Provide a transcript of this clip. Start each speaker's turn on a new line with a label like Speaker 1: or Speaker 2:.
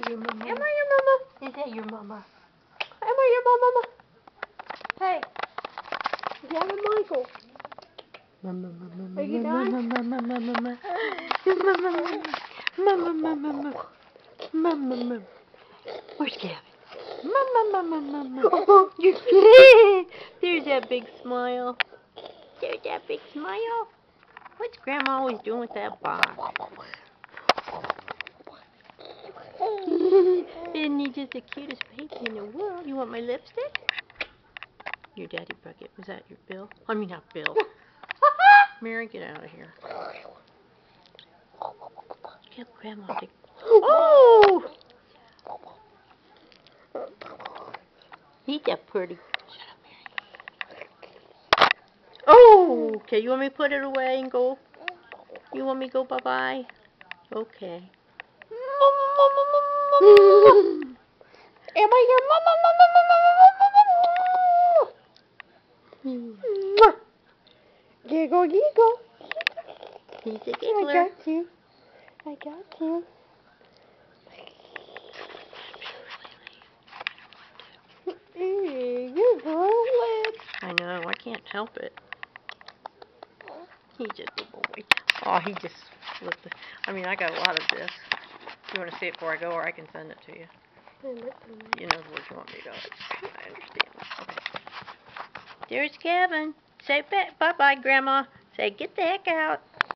Speaker 1: your mama?
Speaker 2: Am I your mama?
Speaker 1: Is that your mama?
Speaker 2: Am I your mama? Hey, Gavin Michael.
Speaker 1: Mama,
Speaker 2: Are you done?
Speaker 1: mama, mama. Where's Gavin? Mama. There's that big smile. There's that big smile. What's Grandma always doing with that box? Isn't he just the cutest baby in the world? You want my lipstick? Your daddy bucket. Was that your Bill? I mean, not Bill. Mary, get out of here. Give Grandma the... Oh! He's that pretty. Shut up, Mary. Oh! Okay, you want me to put it away and go? You want me to go bye-bye? Okay.
Speaker 2: Am I your mama? Giggle, giggle.
Speaker 1: He's a
Speaker 2: I
Speaker 1: giggler.
Speaker 2: got you. I got you. You're rolling.
Speaker 1: I know, I can't help it. He's just a boy. Oh, he just flipped it. I mean, I got a lot of this. You want to see it before I go, or I can send it to you? You know where you want me to go. I understand. Okay. There's Gavin. Say bye-bye, Grandma. Say, get the heck out.